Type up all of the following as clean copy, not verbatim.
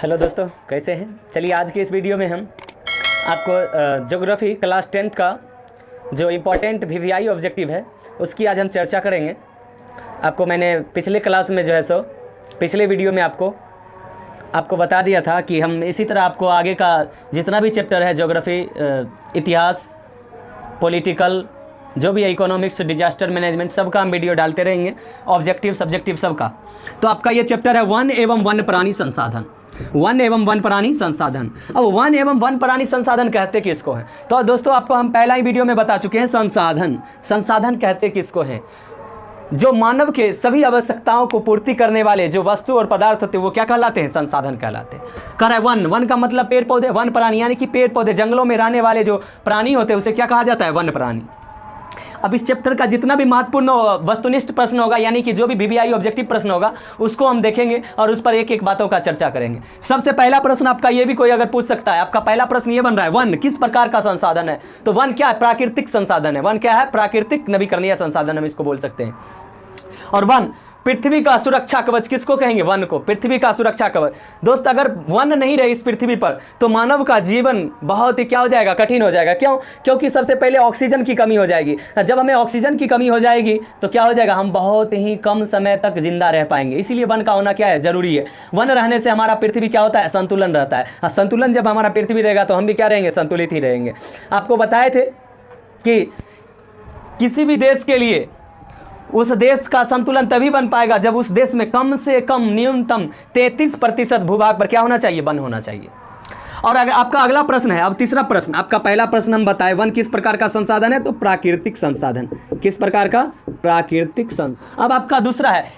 Hello दोस्तों, कैसे हैं? चलिए आज के इस वीडियो में हम आपको ज्योग्राफी क्लास 10th का जो इम्पोर्टेंट वीवीआई ऑब्जेक्टिव है उसकी आज हम चर्चा करेंगे। आपको मैंने पिछले क्लास में जो है सो पिछले वीडियो में आपको बता दिया था कि हम इसी तरह आपको आगे का जितना भी चैप्टर है ज्योग्राफी, इतिहास, पॉलिटिकल, जो भी है इकोनॉमिक्स, डिजास्टर मैनेजमेंट, सबका हम वीडियो डालते रहेंगे, ऑब्जेक्टिव सब्जेक्टिव सबका। तो आपका ये चैप्टर है वन एवं वन्य प्राणी संसाधन। वन एवं वन प्राणी संसाधन। अब वन एवं वन प्राणी संसाधन कहते किसको हैं? तो दोस्तों आपको हम पहला ही वीडियो में बता चुके हैं, संसाधन कहते किसको हैं? जो मानव के सभी आवश्यकताओं को पूर्ति करने वाले जो वस्तु और पदार्थ होते हैं वो क्या कहलाते हैं? संसाधन कहलाते हैं। कह रहा है वन का मतलब पेड़ पौधे, वन प्राणी यानी कि पेड़ पौधे, जंगलों में रहने वाले जो प्राणी होते हैं उसे क्या कहा जाता है? वन प्राणी। अब इस चैप्टर का जितना भी महत्वपूर्ण वस्तुनिष्ठ प्रश्न होगा, यानी कि जो भी वीवीआई ऑब्जेक्टिव प्रश्न होगा उसको हम देखेंगे और उस पर एक एक बातों का चर्चा करेंगे। सबसे पहला प्रश्न आपका ये भी कोई अगर पूछ सकता है, आपका पहला प्रश्न ये बन रहा है, वन किस प्रकार का संसाधन है? तो वन क्या है? प्राकृतिक संसाधन है। वन क्या है? प्राकृतिक नवीकरणीय संसाधन हम इसको बोल सकते हैं। और वन पृथ्वी का सुरक्षा कवच किसको कहेंगे? वन को पृथ्वी का सुरक्षा कवच। दोस्त अगर वन नहीं रहे इस पृथ्वी पर तो मानव का जीवन बहुत ही क्या हो जाएगा? कठिन हो जाएगा। क्यों? क्योंकि सबसे पहले ऑक्सीजन की कमी हो जाएगी। जब हमें ऑक्सीजन की कमी हो जाएगी तो क्या हो जाएगा? हम बहुत ही कम समय तक जिंदा रह पाएंगे। इसीलिए वन का होना क्या है? जरूरी है। वन रहने से हमारा पृथ्वी क्या होता है? संतुलन रहता है। संतुलन जब हमारा पृथ्वी रहेगा तो हम भी क्या रहेंगे? संतुलित ही रहेंगे। आपको बताए थे कि किसी भी देश के लिए उस देश का संतुलन तभी बन पाएगा जब उस देश में कम से कम न्यूनतम 33% भूभाग पर क्या होना चाहिए? वन होना चाहिए। और अगर आपका अगला प्रश्न है, अब तीसरा प्रश्न, आपका पहला प्रश्न हम बताए वन किस प्रकार का संसाधन है? तो प्राकृतिक संसाधन। किस प्रकार का? प्राकृतिक संसाधन। अब आपका दूसरा है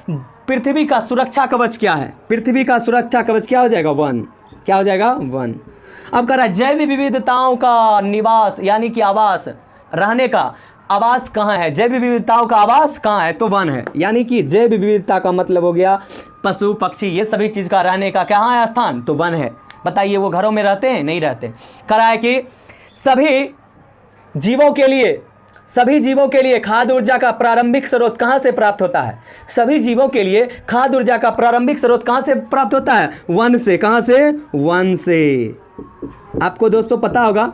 पृथ्वी का सुरक्षा कवच क्या है? पृथ्वी का सुरक्षा कवच क्या हो जाएगा? वन। क्या हो जाएगा? वन। अब कह रहा है जैव विविधताओं का निवास यानी कि आवास, रहने का आवास कहाँ है? जैव विविधताओं का आवास कहाँ है? तो वन है। यानी कि जैव विविधता का मतलब हो गया पशु पक्षी, ये सभी चीज़ का रहने का कहाँ है स्थान? तो वन है। बताइए वो घरों में रहते हैं? नहीं रहते। कह रहा है कि सभी जीवों के लिए खाद्य ऊर्जा का प्रारंभिक स्रोत कहाँ से प्राप्त होता है? सभी जीवों के लिए खाद्य ऊर्जा का प्रारंभिक स्रोत कहाँ से प्राप्त होता है? वन से। कहाँ से? वन से। आपको दोस्तों पता होगा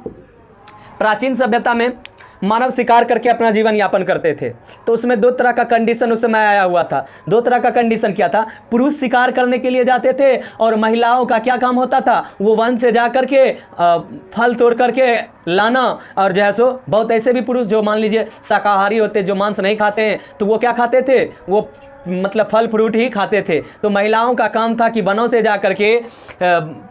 प्राचीन सभ्यता में मानव शिकार करके अपना जीवन यापन करते थे, तो उसमें दो तरह का कंडीशन उस समय आया हुआ था। दो तरह का कंडीशन क्या था? पुरुष शिकार करने के लिए जाते थे और महिलाओं का क्या काम होता था? वो वन से जा करके फल तोड़ करके लाना। और जो है सो बहुत ऐसे भी पुरुष जो मान लीजिए शाकाहारी होते, जो मांस नहीं खाते हैं, तो वो क्या खाते थे? वो मतलब फल फ्रूट ही खाते थे। तो महिलाओं का काम था कि वनों से जा करके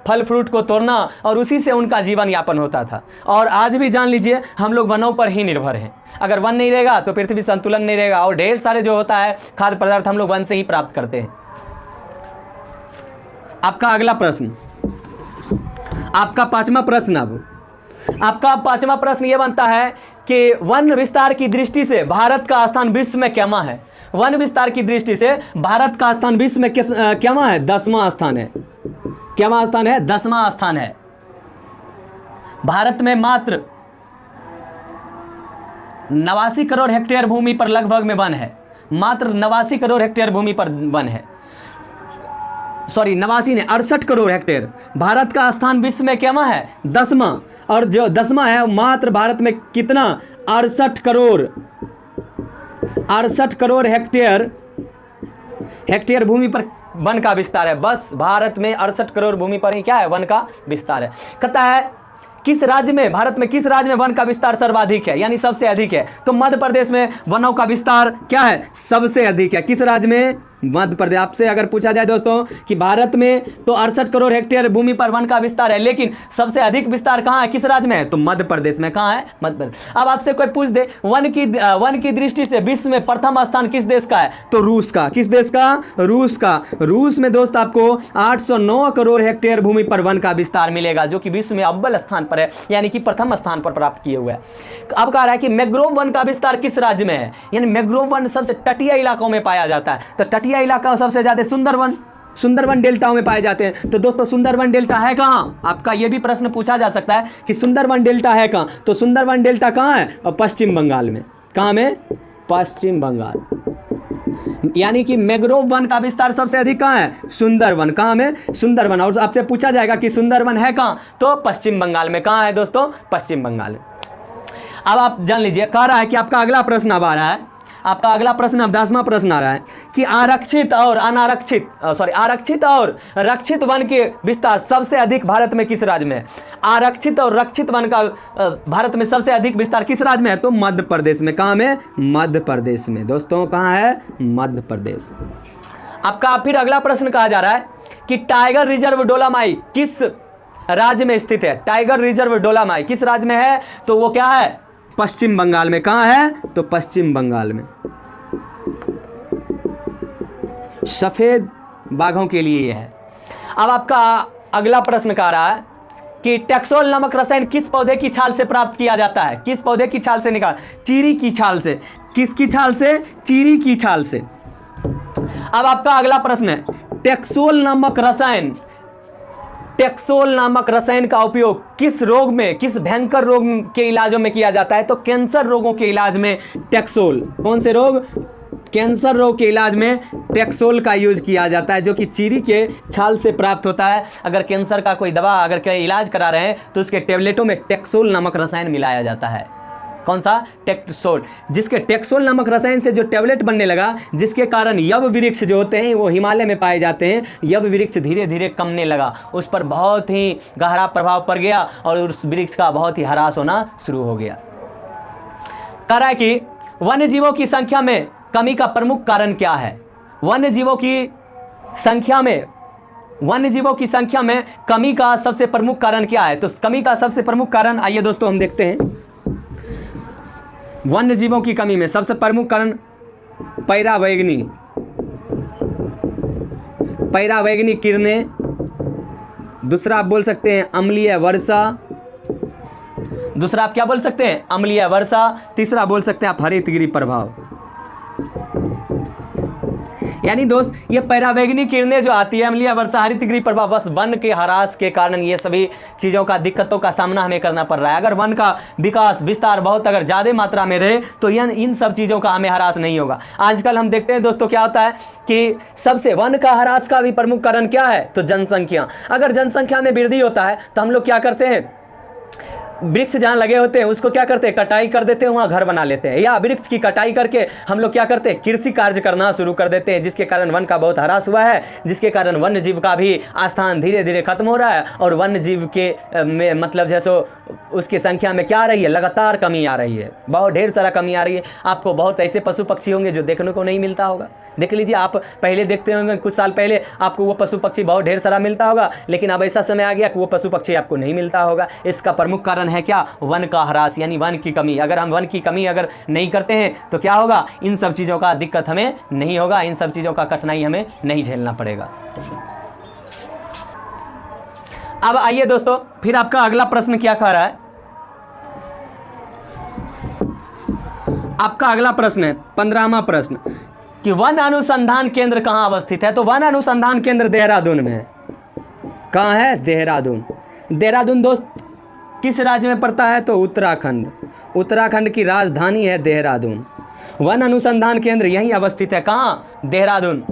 फल फ्रूट को तोड़ना और उसी से उनका जीवन यापन होता था। और आज भी जान लीजिए हम लोग वनों पर ही निर्भर हैं। अगर वन नहीं रहेगा तो पृथ्वी संतुलन नहीं रहेगा और ढेर सारे जो होता है खाद्य पदार्थ हम लोग वन से ही प्राप्त करते हैं। आपका अगला प्रश्न, आपका पांचवा प्रश्न। अब आपका पांचवा प्रश्न यह बनता है कि वन विस्तार की दृष्टि से भारत का स्थान विश्व में क्यामा है? वन विस्तार की दृष्टि से भारत का स्थान विश्व में क्यामा है? 10वां स्थान है। क्यामा स्थान है? 10वां स्थान है। भारत में मात्र 89 करोड़ हेक्टेयर भूमि पर लगभग में वन है। मात्र 89 करोड़ हेक्टेयर भूमि पर वन है। सॉरी 89 ने 68 करोड़ हेक्टेयर। भारत का स्थान विश्व में क्यामा है? 10वां। और जो 10वां है मात्र भारत में कितना? 68 करोड़ हेक्टेयर भूमि पर वन का विस्तार है। बस भारत में 68 करोड़ भूमि पर ही क्या है? वन का विस्तार है। कहता है किस राज्य में, भारत में किस राज्य में वन का विस्तार सर्वाधिक है यानी सबसे अधिक है? तो मध्य प्रदेश में वनों का विस्तार क्या है? सबसे अधिक है। किस राज्य में? मध्य प्रदेश। आपसे अगर पूछा जाए दोस्तों कि भारत में तो 68 करोड़ हेक्टेयर भूमि पर वन का विस्तार है, लेकिन सबसे अधिक विस्तार कहाँ है? किस राज्य में है? तो मध्य प्रदेश में। कहाँ है? मध्य प्रदेश। अब आपसे कोई पूछ दे वन की दृष्टि से विश्व में प्रथम स्थान किस देश का है? तो रूस का। किस देश का? रूस का। रूस में दोस्त आपको 809 करोड़ हेक्टेयर भूमि पर वन का विस्तार मिलेगा, जो कि विश्व में अव्वल स्थान पर है, यानी कि प्रथम स्थान पर प्राप्त किए हुए है। अब कह रहा है कि मैंग्रोव वन का विस्तार किस राज्य में है? यानी मैंग्रोव वन सबसे तटीय इलाकों में पाया जाता है। तो तटीय इलाका सबसे ज्यादा सुंदरवन डेल्टाओं में पाए जाते हैं। तो दोस्तों सुंदरवन डेल्टा है कहाँ? आपका यह भी प्रश्न पूछा जा सकता है कि सुंदरवन डेल्टा है कहाँ? तो सुंदरवन डेल्टा कहाँ है? और पश्चिम बंगाल में। कहाँ में? पश्चिम बंगाल। यानी कि मैंग्रोव वन का विस्तार सबसे अधिक कहाँ है? सुंदरवन। कहाँ में? सुंदरवन। और आपसे पूछा जाएगा कि सुंदरवन है कहाँ, तो पश्चिम बंगाल में। कहाँ है दोस्तों? पश्चिम बंगाल। अब आप जान लीजिए, कह रहा है कि आपका अगला प्रश्न अब आ रहा है, आपका अगला प्रश्न अब 10वां प्रश्न आ रहा है कि आरक्षित और रक्षित वन के विस्तार सबसे अधिक भारत में किस राज्य में है? आरक्षित और रक्षित वन का भारत में सबसे अधिक विस्तार किस राज्य में है? तो मध्य प्रदेश में। कहाँ में? मध्य प्रदेश में दोस्तों। कहाँ है? मध्य प्रदेश। आपका फिर अगला प्रश्न कहा जा रहा है कि टाइगर रिजर्व डोलामाई किस राज्य में स्थित है? टाइगर रिजर्व डोलामाई किस राज्य में है? तो वो क्या है? पश्चिम बंगाल में। कहाँ है? तो पश्चिम बंगाल में। सफेद बाघों के लिए यह है। अब आपका अगला प्रश्न कह रहा है कि टैक्सोल नामक रसायन किस पौधे की छाल से प्राप्त किया जाता है? किस पौधे की छाल से निकाल? चीरी की छाल से। किसकी छाल से? चीरी की छाल से। अब आपका अगला प्रश्न है, टैक्सोल नामक रसायन का उपयोग किस रोग में, किस भयंकर रोग के इलाजों में किया जाता है? तो कैंसर रोगों के इलाज में टैक्सोल। कौन से रोग? कैंसर रोग के इलाज में टैक्सोल का यूज किया जाता है, जो कि चीरी के छाल से प्राप्त होता है। अगर कैंसर का कोई दवा, अगर कोई इलाज करा रहे हैं तो उसके टेबलेटों में टैक्सोल नामक रसायन मिलाया जाता है। कौन सा? टैक्सोल। जिसके टैक्सोल नामक रसायन से जो टैबलेट बनने लगा, जिसके कारण यव वृक्ष जो होते हैं वो हिमालय में पाए जाते हैं, यव वृक्ष धीरे धीरे कमने लगा, उस पर बहुत ही गहरा प्रभाव पड़ गया और उस वृक्ष का बहुत ही ह्रास होना शुरू हो गया। कह रहा है कि वन्य जीवों की संख्या में कमी का प्रमुख कारण क्या है? वन्य जीवों की संख्या में कमी का सबसे प्रमुख कारण क्या है? तो कमी का सबसे प्रमुख कारण, आइए दोस्तों हम देखते हैं। वन्य जीवों की कमी में सबसे प्रमुख कारण पैरावैगनी किरणें, दूसरा आप बोल सकते हैं अम्लीय वर्षा, दूसरा आप क्या बोल सकते हैं? अम्लीय वर्षा। तीसरा बोल सकते हैं आप हरितगृह प्रभाव। यानी दोस्त, ये पैरावैगनी किरणें जो आती है, अम्लीय वर्षा, हरितगृह प्रभाव, बस वन के ह्रास के कारण ये सभी चीज़ों का, दिक्कतों का सामना हमें करना पड़ रहा है। अगर वन का विकास विस्तार बहुत अगर ज़्यादा मात्रा में रहे तो इन सब चीज़ों का हमें ह्रास नहीं होगा। आजकल हम देखते हैं दोस्तों, क्या होता है कि सबसे वन का ह्रास का भी प्रमुख कारण क्या है? तो जनसंख्या। अगर जनसंख्या में वृद्धि होता है तो हम लोग क्या करते हैं? वृक्ष जहाँ लगे होते हैं उसको क्या करते हैं? कटाई कर देते हैं, वहाँ घर बना लेते हैं, या वृक्ष की कटाई करके हम लोग क्या करते हैं? कृषि कार्य करना शुरू कर देते हैं, जिसके कारण वन का बहुत ह्रास हुआ है, जिसके कारण वन्य जीव का भी आस्थान धीरे धीरे खत्म हो रहा है। और वन्य जीव के में मतलब जैसे उसकी संख्या में क्या आ रही है? लगातार कमी आ रही है, बहुत ढेर सारा कमी आ रही है। आपको बहुत ऐसे पशु पक्षी होंगे जो देखने को नहीं मिलता होगा। देख लीजिए, आप पहले देखते होंगे, कुछ साल पहले आपको वो पशु पक्षी बहुत ढेर सारा मिलता होगा, लेकिन अब ऐसा समय आ गया कि वो पशु पक्षी आपको नहीं मिलता होगा। इसका प्रमुख कारण है क्या? वन का ह्रास, यानी वन की कमी। अगर हम वन की कमी अगर नहीं करते हैं तो क्या होगा? इन सब चीज़ों का दिक्कत हमें नहीं होगा, इन सब चीज़ों का कठिनाई हमें नहीं झेलना पड़ेगा। अब आइए दोस्तों, फिर आपका अगला प्रश्न क्या कह रहा है? आपका अगला प्रश्न है 15वां प्रश्न कि वन अनुसंधान केंद्र कहाँ अवस्थित है? तो वन अनुसंधान केंद्र देहरादून में है। कहाँ है? देहरादून। देहरादून दोस्त किस राज्य में पड़ता है? तो उत्तराखंड। उत्तराखंड की राजधानी है देहरादून। वन अनुसंधान केंद्र यहीं अवस्थित है। कहाँ? देहरादून,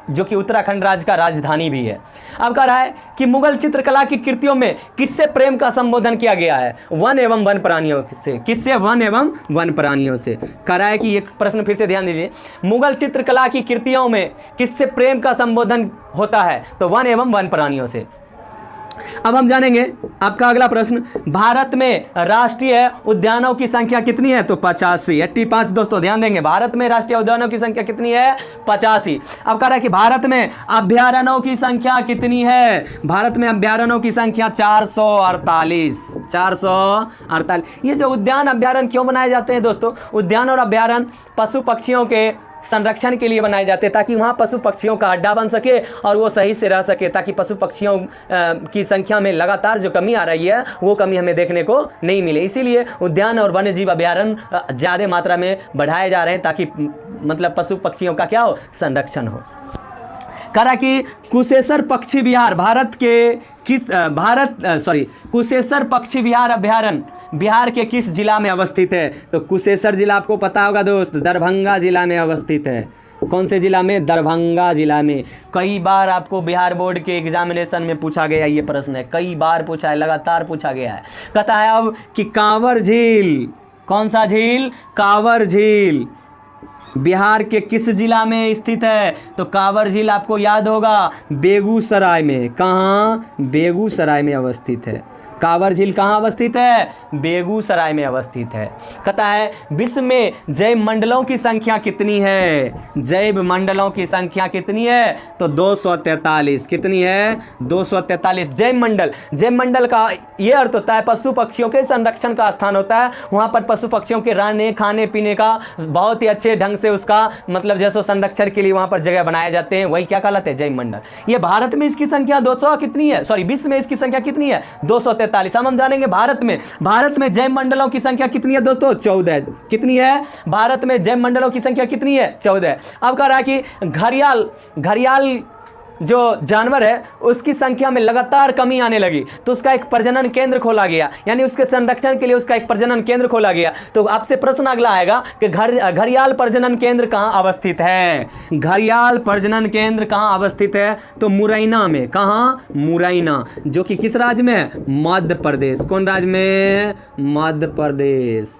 जो कि उत्तराखंड राज्य का राजधानी भी है। अब कह रहा है कि मुगल चित्रकला की कृतियों में किससे प्रेम का संबोधन किया गया है? वन एवं वन प्राणियों से। किससे? वन एवं वन प्राणियों से। कह रहा है कि एक प्रश्न फिर से ध्यान दीजिए, मुगल चित्रकला की कृतियों में किससे प्रेम का संबोधन होता है? तो वन एवं वन प्राणियों से। अब हम जानेंगे आपका अगला प्रश्न, भारत में राष्ट्रीय उद्यानों की संख्या कितनी है? तो 85, 85 दोस्तों ध्यान देंगे। भारत में राष्ट्रीय उद्यानों की संख्या कितनी है? 85। अब कह रहा है कि भारत में अभ्यारण्यों की संख्या कितनी है? भारत में अभ्यारण्यों की संख्या 448। 448। ये जो उद्यान अभ्यारण्य क्यों बनाए जाते हैं दोस्तों? उद्यान और अभ्यारण्य पशु पक्षियों के संरक्षण के लिए बनाए जाते हैं, ताकि वहाँ पशु पक्षियों का अड्डा बन सके और वो सही से रह सके, ताकि पशु पक्षियों की संख्या में लगातार जो कमी आ रही है वो कमी हमें देखने को नहीं मिले। इसीलिए उद्यान और वन्य जीव अभ्यारण्य ज़्यादा मात्रा में बढ़ाए जा रहे हैं, ताकि मतलब पशु पक्षियों का क्या हो? संरक्षण हो। कहा कि कुशेश्वर पक्षी विहार कुशेश्वर पक्षी विहार अभ्यारण्य बिहार के किस जिला में अवस्थित है? तो कुशेश्वर जिला आपको पता होगा दोस्त, दरभंगा जिला में अवस्थित है। कौन से जिला में? दरभंगा जिला में। कई बार आपको बिहार बोर्ड के एग्जामिनेशन में पूछा गया ये प्रश्न है, कई बार पूछा है, लगातार पूछा गया है। कहता है अब कि कांवर झील, कौन सा झील? कांवर झील बिहार के किस जिला में स्थित है? तो कांवर झील आपको याद होगा बेगूसराय में। कहाँ? बेगूसराय में अवस्थित है। कांवर झील कहाँ अवस्थित है? बेगूसराय में अवस्थित है। कहता है विश्व में जैव मंडलों की संख्या कितनी है? जैव मंडलों की संख्या कितनी है? तो 243। कितनी है? 243 जैव मंडल। जैव मंडल का ये अर्थ होता है पशु पक्षियों के संरक्षण का स्थान होता है। वहाँ पर पशु पक्षियों के रहने खाने पीने का बहुत ही अच्छे ढंग से उसका मतलब जैसे संरक्षण के लिए वहाँ पर जगह बनाए जाते हैं, वही क्या कहलाते हैं? जैव मंडल। ये भारत में इसकी संख्या 200 कितनी है? सॉरी, विश्व में इसकी संख्या कितनी है? 243। हम जानेंगे भारत में जैव मंडलों की संख्या कितनी है दोस्तों? 14। कितनी है? भारत में जैव मंडलों की संख्या कितनी है? 14। अब कह रहा है कि घड़ियाल जो जानवर है उसकी संख्या में लगातार कमी आने लगी, तो उसका एक प्रजनन केंद्र खोला गया, यानी उसके संरक्षण के लिए उसका एक प्रजनन केंद्र खोला गया। तो आपसे प्रश्न अगला आएगा कि घड़ियाल प्रजनन केंद्र कहाँ अवस्थित है? घड़ियाल प्रजनन केंद्र कहाँ अवस्थित है? तो मुरैना में। कहाँ? मुरैना, जो कि किस राज्य में है? मध्य प्रदेश। कौन राज्य में? मध्य प्रदेश।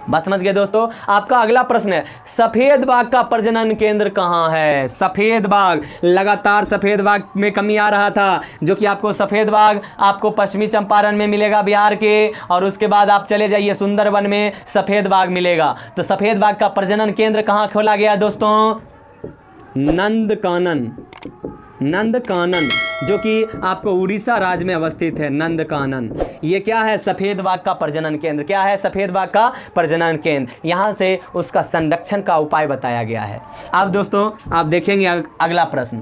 बात समझ गए दोस्तों। आपका अगला प्रश्न है सफेद बाघ का प्रजनन केंद्र कहाँ है? सफेद बाघ, लगातार सफेद बाघ में कमी आ रहा था, जो कि आपको सफेद बाघ आपको पश्चिमी चंपारण में मिलेगा बिहार के, और उसके बाद आप चले जाइए सुंदरवन में सफेद बाघ मिलेगा। तो सफेद बाघ का प्रजनन केंद्र कहाँ खोला गया दोस्तों? नंदकानन। नंदकानन, जो कि आपको उड़ीसा राज्य में अवस्थित है। नंदकानन ये क्या है? सफ़ेद बाघ का प्रजनन केंद्र। क्या है? सफ़ेद बाघ का प्रजनन केंद्र। यहाँ से उसका संरक्षण का उपाय बताया गया है। अब दोस्तों आप देखेंगे अगला प्रश्न,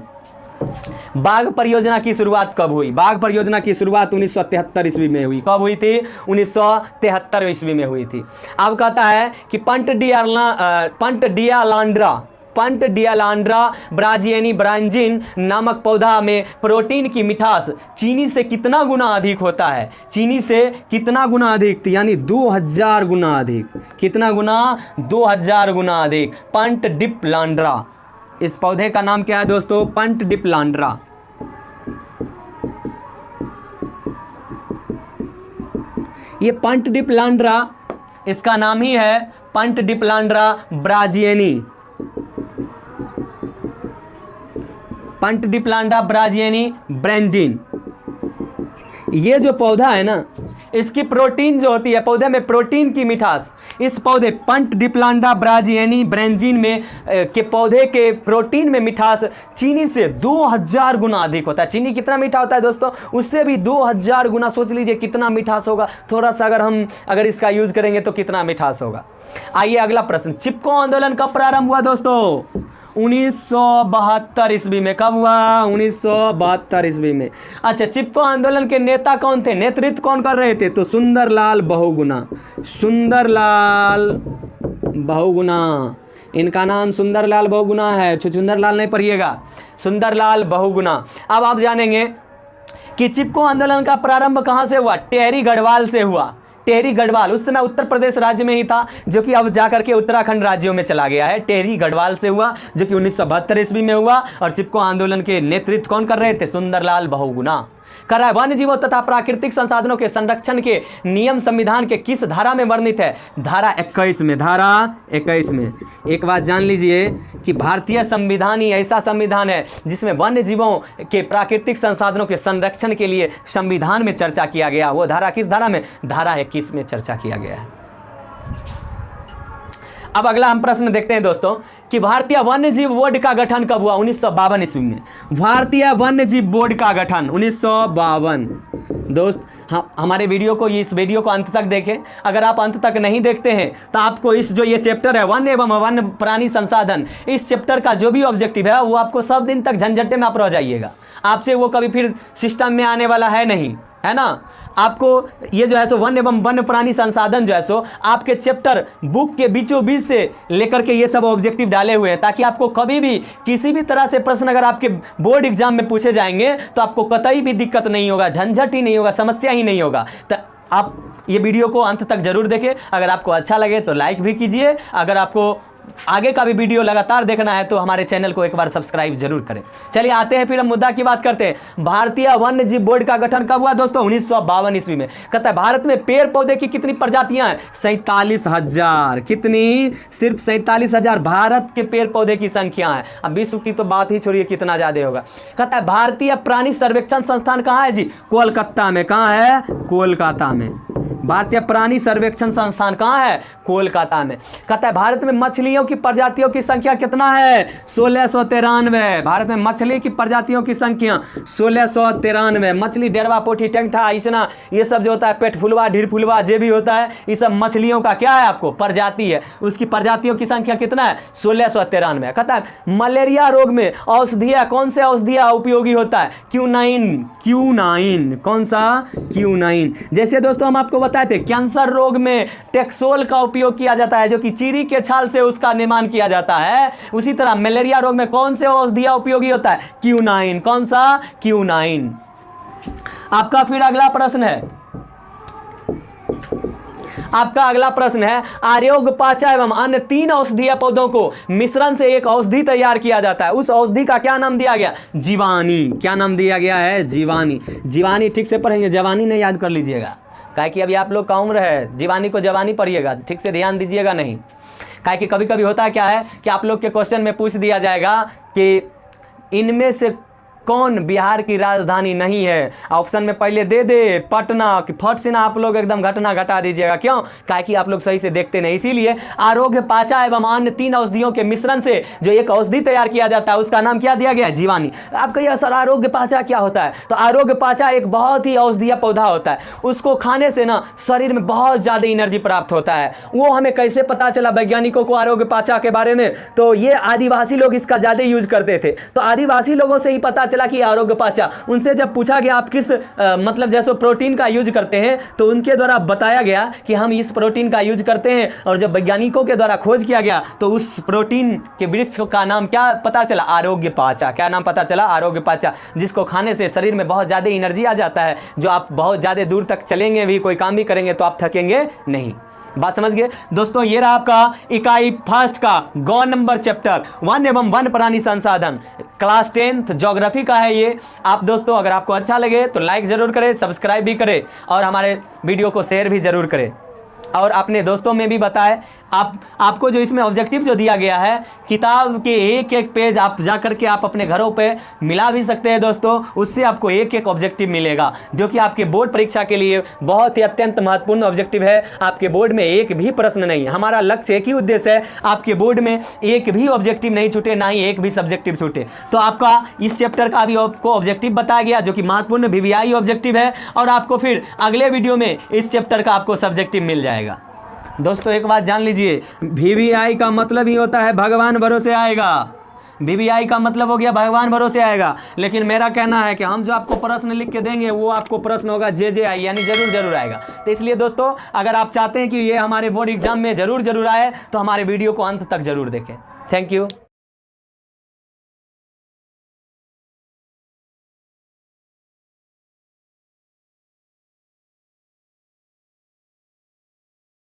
बाघ परियोजना की शुरुआत कब हुई? बाघ परियोजना की शुरुआत 1973 ईस्वी में हुई। कब हुई थी? 1973 ईस्वी में हुई थी। अब कहता है कि पंट डियालांड्रा ब्राजियनी ब्रांजिन नामक पौधा में प्रोटीन की मिठास चीनी से कितना गुना अधिक होता है? चीनी से कितना गुना अधिक? यानी 2000 गुना अधिक। कितना गुना? 2000 गुना अधिक। पंट डिप्लांड्रा, इस पौधे का नाम क्या है दोस्तों? पंट डिप्लांड्रा। ये पंट डिप्लांड्रा, इसका नाम ही है पंट डिप्लांड्रा ब्राजियनी। पंट डिप्लांड्रा ब्राजियनी ब्रांजिन, ये जो पौधा है ना, इसकी प्रोटीन जो होती है, पौधे में प्रोटीन की मिठास, इस पौधे पंट डिप्लांड्रा ब्राजियनी ब्रांजिन में के पौधे के प्रोटीन में मिठास चीनी से 2000 गुना अधिक होता है। चीनी कितना मीठा होता है दोस्तों? उससे भी 2000 गुना। सोच लीजिए कितना मिठास होगा। थोड़ा सा अगर इसका यूज करेंगे तो कितना मिठास होगा। आइए अगला प्रश्न, चिपको आंदोलन कब प्रारंभ हुआ दोस्तों? 1972 ईस्वी में। कब हुआ? 1972 ईस्वी में। अच्छा, चिपको आंदोलन के नेता कौन थे? नेतृत्व कौन कर रहे थे? तो सुंदरलाल बहुगुणा। सुंदरलाल बहुगुणा, इनका नाम सुंदरलाल बहुगुणा है। छुछुंदरलाल नहीं पढ़िएगा, सुंदरलाल बहुगुणा। अब आप जानेंगे कि चिपको आंदोलन का प्रारंभ कहाँ से हुआ? टेहरी गढ़वाल से हुआ। टेहरी गढ़वाल उस समय उत्तर प्रदेश राज्य में ही था, जो कि अब जाकर के उत्तराखंड राज्यों में चला गया है। टेहरी गढ़वाल से हुआ, जो कि 1972 ईस्वी में हुआ। और चिपको आंदोलन के नेतृत्व कौन कर रहे थे? सुंदरलाल बहुगुणा कर रहा है। वन्य जीवों तथा प्राकृतिक संसाधनों के संरक्षण के नियम संविधान के किस धारा में वर्णित है? धारा 21 में। धारा 21 में। एक बात जान लीजिए कि भारतीय संविधान ही ऐसा संविधान है जिसमें वन्य जीवों के प्राकृतिक संसाधनों के संरक्षण के लिए संविधान में चर्चा किया गया। वो धारा किस धारा में? धारा 21 में चर्चा किया गया है। अब अगला हम प्रश्न देखते हैं दोस्तों कि भारतीय वन्य जीव बोर्ड का गठन कब हुआ? 1952 ईस्वी में। भारतीय वन्य जीव बोर्ड का गठन 1952। दोस्त हमारे इस वीडियो को अंत तक देखें। अगर आप अंत तक नहीं देखते हैं तो आपको ये चैप्टर है वन्य एवं वन्य प्राणी संसाधन, इस चैप्टर का जो भी ऑब्जेक्टिव है वो आपको सब दिन तक झंझटे में आप रह जाइएगा। आपसे वो कभी फिर सिस्टम में आने वाला है नहीं, है ना। आपको ये जो है सो वन एवं वन्य प्राणी संसाधन जो है सो आपके चैप्टर बुक के बीचों बीच से लेकर के ये सब ऑब्जेक्टिव डाले हुए हैं, ताकि आपको कभी भी किसी भी तरह से प्रश्न अगर आपके बोर्ड एग्जाम में पूछे जाएंगे तो आपको कतई भी दिक्कत नहीं होगा, झंझट ही नहीं होगा, समस्या ही नहीं होगा। तो आप ये वीडियो को अंत तक जरूर देखें। अगर आपको अच्छा लगे तो लाइक भी कीजिए। अगर आपको आगे का भी वीडियो लगातार देखना है तो हमारे चैनल को एक बार सब्सक्राइब जरूर करें। चलिए आते हैं फिर हम मुद्दा की बात करते हैं। भारतीय वन्य जीव बोर्ड का गठन कब हुआ दोस्तों? 1952 ईस्वी में। कहता है भारत में पेड़ पौधे की कितनी प्रजातियां हैं? 47,000। कितनी? सिर्फ 47,000 भारत के पेड़ पौधे की संख्या है। अब विश्व की तो बात ही छोड़िए कितना ज्यादा होगा। कहता है भारतीय प्राणी सर्वेक्षण संस्थान कहाँ है जी? कोलकाता में। कहाँ है? कोलकाता में। भारतीय प्राणी सर्वेक्षण संस्थान कहाँ है? कोलकाता में। कहता है भारत में मछलियों की प्रजातियों की संख्या कितना है? 1693। भारत में मछली की प्रजातियों की संख्या 1693। मछली, डेरवा, पोठी, टेंगठा, इचना, ये सब जो होता है, पेटफुलवा, ढीरफुलवा, जो भी होता है, ये सब मछलियों का क्या है? आपको प्रजाति है। उसकी प्रजातियों की संख्या कितना है? 1693। कहता है मलेरिया रोग में औषधिया, कौन से औषधिया उपयोगी होता है? क्यूनाइन। कौन सा? क्यूनाइन। जैसे दोस्तों हम आपको बताए थे कैंसर रोग में टेक्सोल का उपयोग किया जाता है, जो कि चीरी के छाल से उसका निर्माण किया जाता है। उसी तरह मलेरिया रोग में कौन से औषधिया उपयोगी होता है? क्यूनाइन। कौन सा? क्यूनाइन। आपका फिर अगला प्रश्न है, आपका अगला प्रश्न है आर्योगपाचा एवं अन्य 3 औषधीय पौधों को मिश्रण से एक औषधि तैयार किया जाता है। उस औषधि का क्या नाम दिया गया? जीवानी। क्या नाम दिया गया है? जीवानी। जीवानी ठीक से पढ़ेंगे, जवानी नहीं याद कर लीजिएगा, काहे कि अभी आप लोग का उम्र है। जीवानी को जवानी पढ़िएगा, ठीक से ध्यान दीजिएगा नहीं। काहे कि कभी कभी होता है क्या है कि आप लोग के क्वेश्चन में पूछ दिया जाएगा कि इनमें से कौन बिहार की राजधानी नहीं है? ऑप्शन में पहले दे दे पटना, कि फट से ना आप लोग एकदम घटना घटा दीजिएगा। क्यों? काहे कि आप लोग सही से देखते नहीं। इसीलिए आरोग्यपाचा एवं अन्य 3 औषधियों के मिश्रण से जो एक औषधि तैयार किया जाता है उसका नाम क्या दिया गया है? जीवानी। आप कहिए सर आरोग्यपाचा क्या होता है? तो आरोग्यपाचा एक बहुत ही औषधीय पौधा होता है। उसको खाने से ना शरीर में बहुत ज़्यादा एनर्जी प्राप्त होता है। वो हमें कैसे पता चला वैज्ञानिकों को आरोग्यपाचा के बारे में? तो ये आदिवासी लोग इसका ज़्यादा यूज करते थे, तो आदिवासी लोगों से ही पता चला कि आरोग्यपाचा। उनसे जब पूछा गया आप किस मतलब जैसे प्रोटीन का यूज करते हैं, तो उनके द्वारा बताया गया कि हम इस प्रोटीन का यूज करते हैं। और जब वैज्ञानिकों के द्वारा खोज किया गया तो उस प्रोटीन के वृक्ष का नाम क्या पता चला? आरोग्यपाचा। क्या नाम पता चला? आरोग्यपाचा, जिसको खाने से शरीर में बहुत ज़्यादा एनर्जी आ जाता है, जो आप बहुत ज़्यादा दूर तक चलेंगे भी, कोई काम भी करेंगे तो आप थकेंगे नहीं। बात समझ गए दोस्तों? ये रहा आपका इकाई फर्स्ट का गौ नंबर चैप्टर वन एवं वन प्राणी संसाधन, क्लास 10th ज्योग्राफी का है ये। आप दोस्तों अगर आपको अच्छा लगे तो लाइक जरूर करें, सब्सक्राइब भी करें और हमारे वीडियो को शेयर भी जरूर करें और अपने दोस्तों में भी बताएं। आपको जो इसमें ऑब्जेक्टिव जो दिया गया है, किताब के एक एक पेज आप जा करके आप अपने घरों पे मिला भी सकते हैं दोस्तों। उससे आपको एक एक ऑब्जेक्टिव मिलेगा, जो कि आपके बोर्ड परीक्षा के लिए बहुत ही अत्यंत महत्वपूर्ण ऑब्जेक्टिव है। आपके बोर्ड में एक भी प्रश्न नहीं है। हमारा लक्ष्य एक ही उद्देश्य है, आपके बोर्ड में एक भी ऑब्जेक्टिव नहीं छूटे, ना ही एक भी सब्जेक्टिव छूटे। तो आपका इस चैप्टर का भी आपको ऑब्जेक्टिव बताया गया, जो कि महत्वपूर्ण VVI ऑब्जेक्टिव है, और आपको फिर अगले वीडियो में इस चैप्टर का आपको सब्जेक्टिव मिल जाएगा। दोस्तों एक बात जान लीजिए, VVI का मतलब ही होता है भगवान भरोसे आएगा। VVI का मतलब हो गया भगवान भरोसे आएगा। लेकिन मेरा कहना है कि हम जो आपको प्रश्न लिख के देंगे वो आपको प्रश्न होगा JJI, यानी जरूर आएगा। तो इसलिए दोस्तों अगर आप चाहते हैं कि ये हमारे बोर्ड एग्जाम में जरूर आए तो हमारे वीडियो को अंत तक जरूर देखें। Thank you.